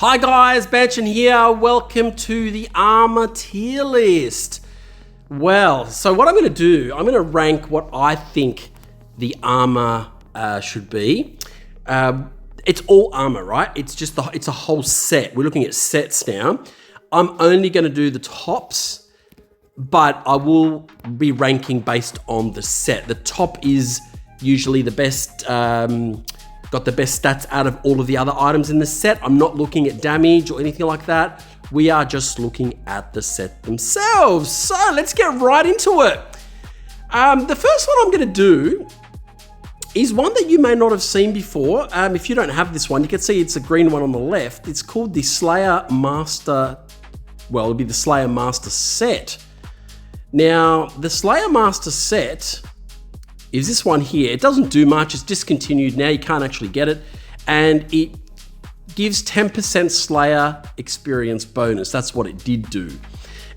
Hi guys, Banchin here. Welcome to the Armour Tier List. Well, so what I'm going to do, I'm going to rank what I think the armor should be. It's all armor, right? It's a whole set. We're looking at sets now. I'm only going to do the tops, but I will be ranking based on the set. The top is usually the best. Got the best stats out of all of the other items in the set. I'm not looking at damage or anything like that. We are just looking at the set themselves. So let's get right into it. The first one I'm gonna do is one that you may not have seen before. If you don't have this one, you can see it's a green one on the left. It's called the Slayer Master, well, it'll be the Slayer Master set. Now, the Slayer Master set is this one here. It doesn't do much, it's discontinued now, you can't actually get it. And it gives 10% Slayer experience bonus, that's what it did do.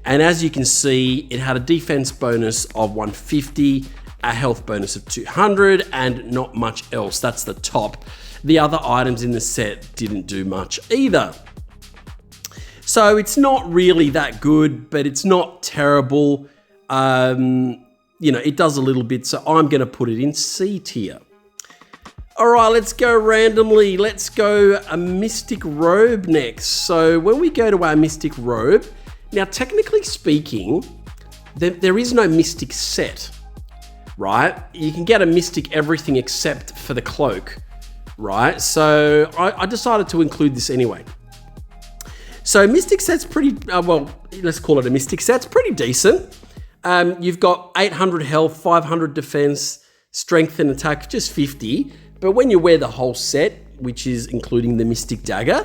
And as you can see, it had a defense bonus of 150, a health bonus of 200, and not much else, that's the top. The other items in the set didn't do much either. So it's not really that good, but it's not terrible. You know, it does a little bit, so I'm going to put it in C tier. All right, let's go randomly. Let's go a Mystic Robe next. So when we go to our Mystic Robe, now technically speaking, there is no Mystic set, right? You can get a Mystic everything except for the cloak, right? So I decided to include this anyway. So Mystic set's pretty, well, let's call it a Mystic set. It's pretty decent. You've got 800 health, 500 defense, strength and attack, just 50. But when you wear the whole set, which is including the Mystic Dagger,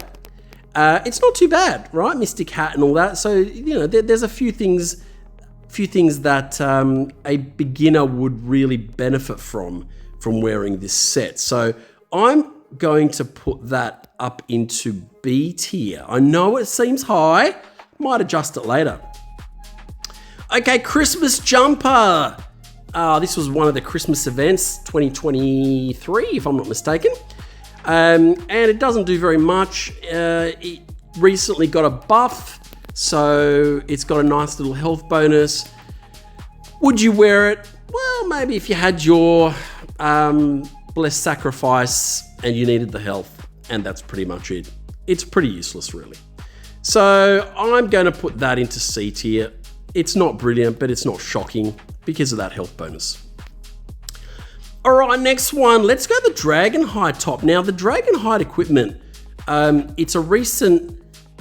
it's not too bad, right? Mystic Hat and all that. So, you know, there's a few things that a beginner would really benefit from wearing this set. So I'm going to put that up into B tier. I know it seems high, might adjust it later. Okay, Christmas jumper. This was one of the Christmas events, 2023, if I'm not mistaken. And it doesn't do very much. It recently got a buff, so it's got a nice little health bonus. Would you wear it? Well, maybe if you had your blessed sacrifice and you needed the health, and that's pretty much it. It's pretty useless, really. So I'm going to put that into C tier. It's not brilliant, but it's not shocking because of that health bonus. All right, next one. Let's go the Dragon Hide top. Now, the Dragon Hide equipment, it's a recent,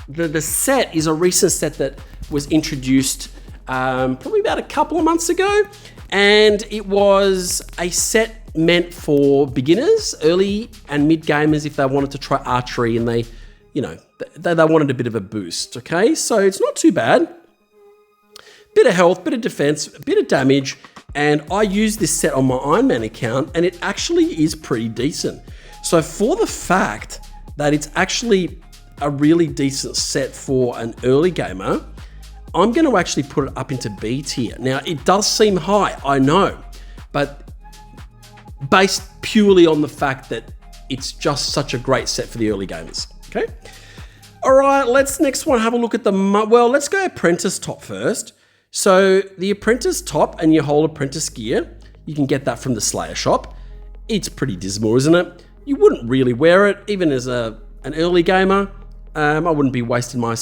the set is a recent set that was introduced probably about a couple of months ago. And it was a set meant for beginners, early and mid gamers, if they wanted to try archery and they, you know, they wanted a bit of a boost, okay? So it's not too bad. Bit of health, bit of defense, a bit of damage, and I use this set on my Iron Man account, and it actually is pretty decent. So for the fact that it's actually a really decent set for an early gamer, I'm going to actually put it up into B tier. Now, it does seem high, I know, but based purely on the fact that it's just such a great set for the early gamers, okay? All right, let's next one have a look at let's go Apprentice top first. So the Apprentice top and your whole Apprentice gear, you can get that from the Slayer shop. It's pretty dismal, isn't it? You wouldn't really wear it, even as an early gamer. I wouldn't be wasting my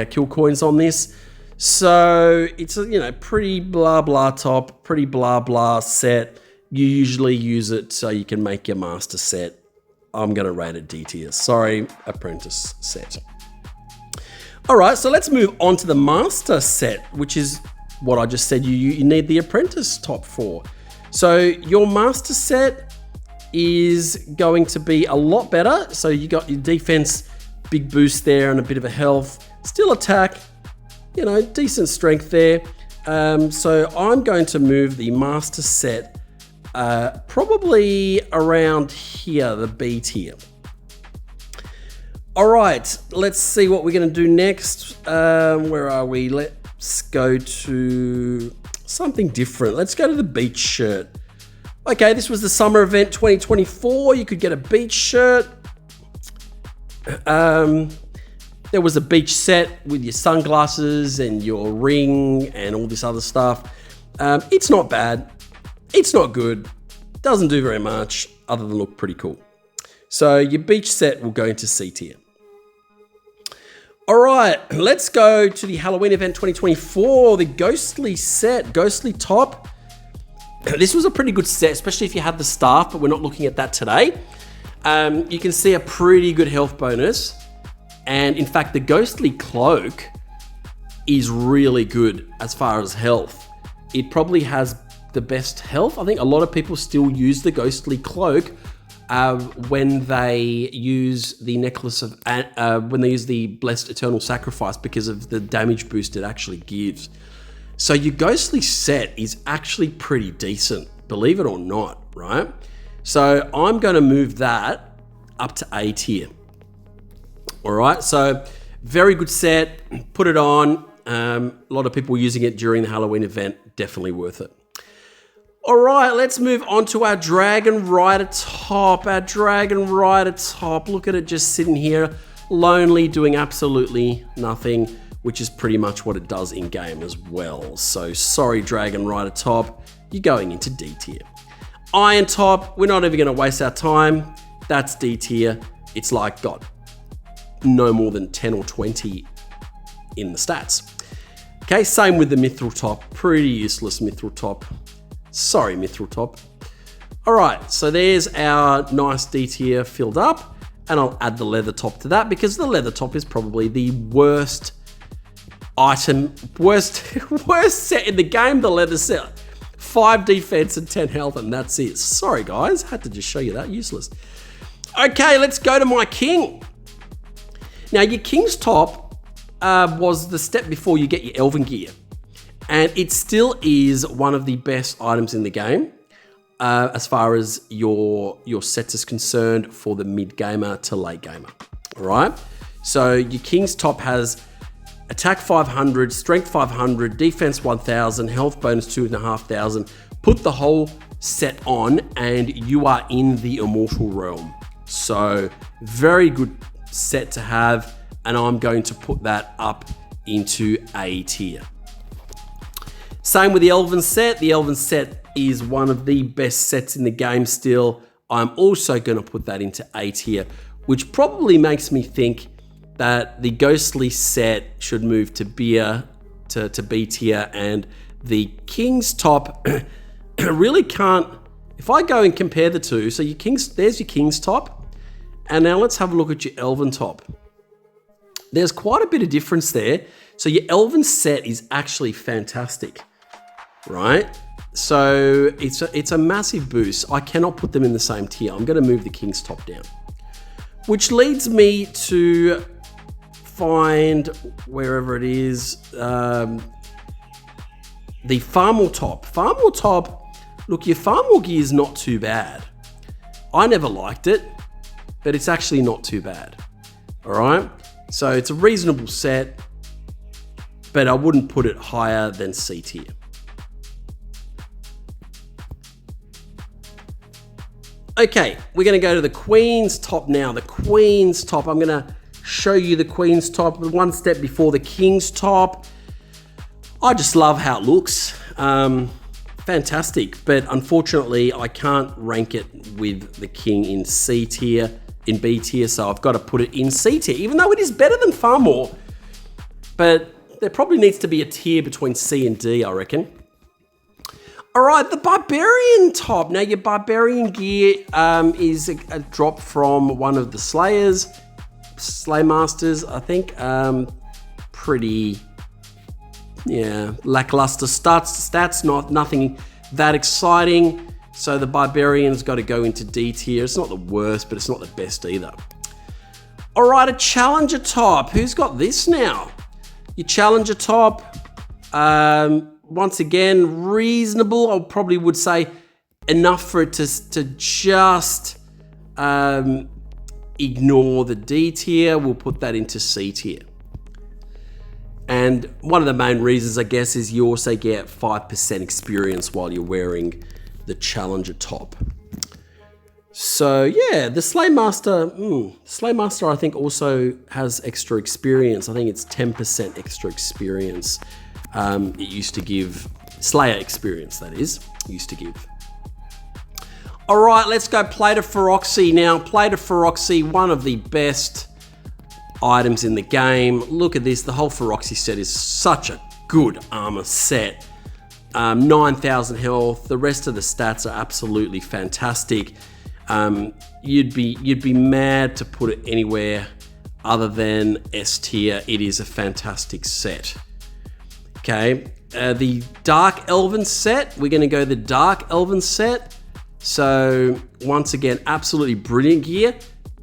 kill coins on this. So it's a, you know, pretty blah blah top, pretty blah blah set. You usually use it so you can make your master set. I'm gonna rate it D tier. Sorry, Apprentice set. All right, so let's move on to the master set, which is what I just said you need the Apprentice top for. So your master set is going to be a lot better. So you got your defense, big boost there and a bit of a health, still attack, you know, decent strength there. So I'm going to move the master set probably around here, the B tier. All right, let's see what we're going to do next. Where are we? Let's go to something different. Let's go to the beach shirt. Okay, this was the summer event 2024. You could get a beach shirt. There was a beach set with your sunglasses and your ring and all this other stuff. It's not bad. It's not good. Doesn't do very much other than look pretty cool. So your beach set will go into C tier. All right, let's go to the Halloween event 2024, the Ghostly set, Ghostly top. This was a pretty good set, especially if you had the staff, but we're not looking at that today. You can see a pretty good health bonus. And in fact, the Ghostly cloak is really good as far as health. It probably has the best health. I think a lot of people still use the Ghostly cloak when they use the necklace of, when they use the Blessed Eternal Sacrifice because of the damage boost it actually gives. So your Ghostly set is actually pretty decent, believe it or not, right? So I'm going to move that up to A tier. All right, so very good set, put it on. A lot of people using it during the Halloween event, definitely worth it. All right, let's move on to our Dragon Rider top. Our Dragon Rider top, look at it just sitting here, lonely, doing absolutely nothing, which is pretty much what it does in game as well. So sorry, Dragon Rider top, you're going into D tier. Iron top, we're not even gonna waste our time. That's D tier. It's like got no more than 10 or 20 in the stats. Okay, same with the Mithril top, pretty useless Mithril top. Sorry, Mithril top. All right, so there's our nice D tier filled up, and I'll add the leather top to that because the leather top is probably the worst item, worst set in the game, the leather set. 5 defense and 10 health, and that's it. Sorry, guys, had to just show you that, useless. Okay, let's go to my king. Now, your king's top was the step before you get your elven gear. And it still is one of the best items in the game as far as your sets is concerned for the mid gamer to late gamer. All right. So your King's top has attack 500, strength 500, defense 1000, health bonus 2500. Put the whole set on and you are in the immortal realm. So very good set to have. And I'm going to put that up into A tier. Same with the Elven set. The Elven set is one of the best sets in the game still. I'm also going to put that into A tier, which probably makes me think that the Ghostly set should move to B tier, and the King's top really can't. If I go and compare the two, so there's your King's top, and now let's have a look at your Elven top. There's quite a bit of difference there. So your Elven set is actually fantastic, right? So it's a massive boost. I cannot put them in the same tier. I'm going to move the King's top down, which leads me to find wherever it is the Farmall top. Farmall top. Look, your Farmall gear is not too bad. I never liked it, but it's actually not too bad. All right. So it's a reasonable set, but I wouldn't put it higher than C tier. Okay, we're going to go to the Queen's top now. The Queen's top, I'm going to show you the Queen's top, one step before the King's top. I just love how it looks. Fantastic, but unfortunately I can't rank it with the King in C tier. In B tier, so I've got to put it in C tier, even though it is better than Farmall. But there probably needs to be a tier between C and D, I reckon. All right, the Barbarian top. Now, your Barbarian gear is a drop from one of the Slaymasters, I think. Pretty, yeah, lackluster stats, nothing that exciting. So the Barbarian's got to go into D tier. It's not the worst, but it's not the best either. All right, a Challenger top. Who's got this now? Your Challenger top, once again, reasonable. I probably would say enough for it to just ignore the D tier. We'll put that into C tier. And one of the main reasons, I guess, is you also get 5% experience while you're wearing the Challenger top. So yeah, the Slaymaster I think also has extra experience. I think it's 10% extra experience. It used to give, Slayer experience that is, used to give. All right, let's go Plate of Feroxy now. Plate of Feroxy, one of the best items in the game. Look at this, the whole Feroxy set is such a good armor set. 9,000 health, the rest of the stats are absolutely fantastic. You'd be mad to put it anywhere other than S tier. It is a fantastic set. Okay, the Dark Elven set, we're gonna go the Dark Elven set. So once again, absolutely brilliant gear,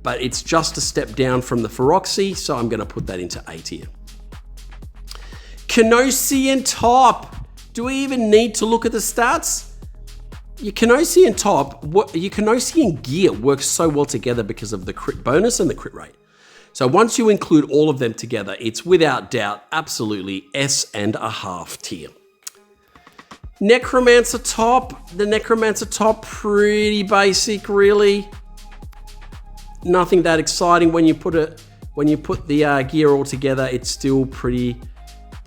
but it's just a step down from the Feroxy, so I'm gonna put that into A tier. Canosian top, do we even need to look at the stats? Your Canosian top, your Canosian gear works so well together because of the crit bonus and the crit rate. So once you include all of them together, it's without doubt absolutely S.5 tier. Necromancer top, the Necromancer top, pretty basic really. Nothing that exciting when you put the gear all together. It's still pretty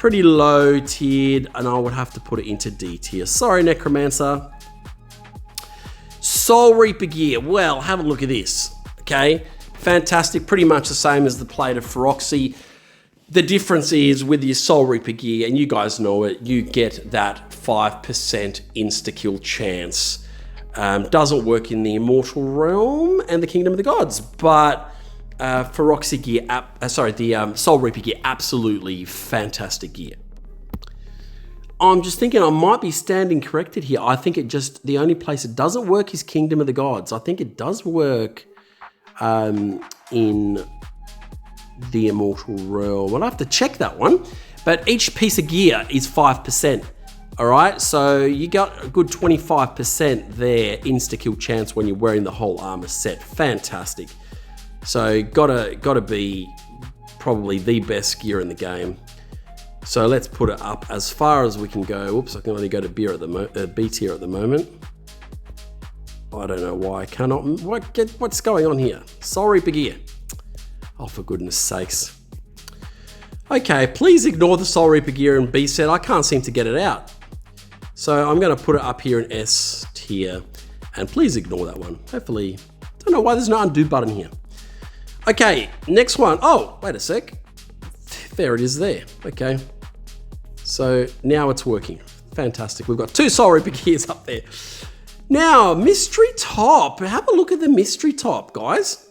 low tiered, and I would have to put it into D tier. Sorry, Necromancer. Soul Reaper gear, well, have a look at this, okay? Fantastic, pretty much the same as the Plate of Feroxy. The difference is with your Soul Reaper gear, and you guys know it, you get that 5% insta-kill chance. Doesn't work in the Immortal Realm and the Kingdom of the Gods, but Feroxy gear, the Soul Reaper gear, absolutely fantastic gear. I'm just thinking I might be standing corrected here. I think the only place it doesn't work is Kingdom of the Gods. I think it does work in the Immortal Realm. I'll have to check that one. But each piece of gear is 5%. All right, so you got a good 25% there insta-kill chance when you're wearing the whole armor set. Fantastic. So gotta be probably the best gear in the game. So let's put it up as far as we can go. Oops, I can only go to B tier at the moment. I don't know why I cannot. What's going on here? Soul Reaper gear. Oh, for goodness sakes. Okay, please ignore the Soul Reaper gear in B set. I can't seem to get it out. So I'm going to put it up here in S tier. And please ignore that one. Hopefully, I don't know why there's no undo button here. Okay, next one. Oh, wait a sec. There it is there. Okay. So now it's working. Fantastic. We've got 2 Soul Reaper gears up there. Now, Mystery Top. Have a look at the Mystery Top, guys.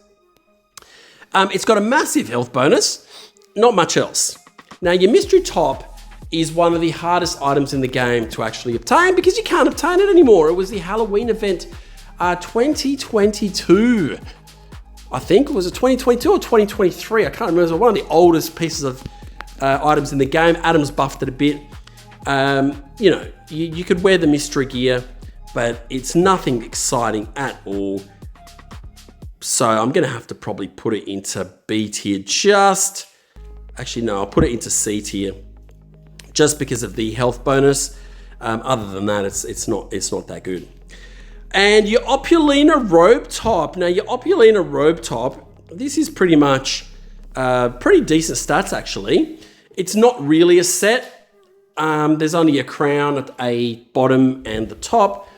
It's got a massive health bonus. Not much else. Now, your Mystery Top is one of the hardest items in the game to actually obtain because you can't obtain it anymore. It was the Halloween event 2022. I think, was it 2022 or 2023? I can't remember. It was one of the oldest pieces of items in the game. Adam's buffed it a bit. You know, you could wear the mystery gear, but it's nothing exciting at all. So I'm going to have to probably put it into B tier actually, no, I'll put it into C tier just because of the health bonus. Other than that, it's not that good. And your Opulina Robe Top. Now, your Opulina Robe Top, this is pretty much pretty decent stats, actually. It's not really a set. There's only a crown at a bottom and the top,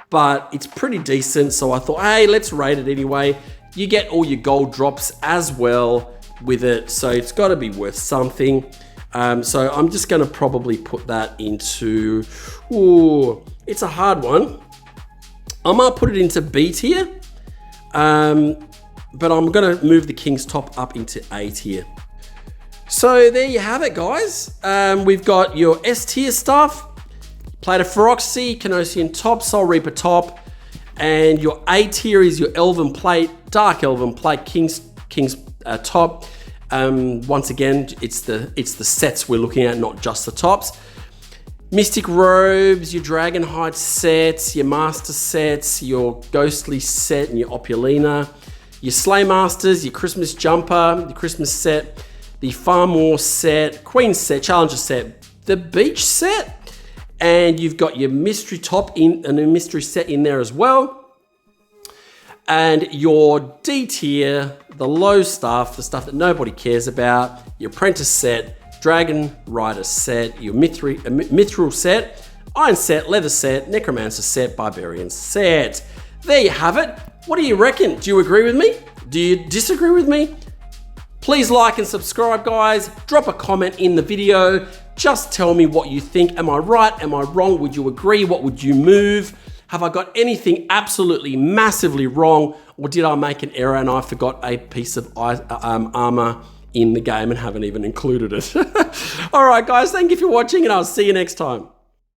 but it's pretty decent. So I thought, hey, let's rate it anyway. You get all your gold drops as well with it, so it's got to be worth something. So I'm just going to probably put that into, ooh, it's a hard one. I might put it into B tier, but I'm going to move the King's Top up into A tier. So there you have it, guys. We've got your S tier stuff, Plate of Feroxy, Canosian Top, Soul Reaper Top, and your A tier is your Elven Plate, Dark Elven Plate, King's Top. Once again, it's the sets we're looking at, not just the tops. Mystic Robes, your Dragonhide sets, your Master sets, your Ghostly set, and your Opulina, your Slaymasters, your Christmas Jumper, the Christmas set, the Farmore set, Queen set, Challenger set, the Beach set, and you've got your Mystery Top and a Mystery set in there as well. And your D tier, the low stuff, the stuff that nobody cares about, your Apprentice set, Dragon Rider set, your Mithril set, Iron set, Leather set, Necromancer set, Barbarian set. There you have it. What do you reckon? Do you agree with me? Do you disagree with me? Please like and subscribe, guys. Drop a comment in the video. Just tell me what you think. Am I right? Am I wrong? Would you agree? What would you move? Have I got anything absolutely massively wrong? Or did I make an error and I forgot a piece of armor in the game and haven't even included it? All right, guys, thank you for watching and I'll see you next time.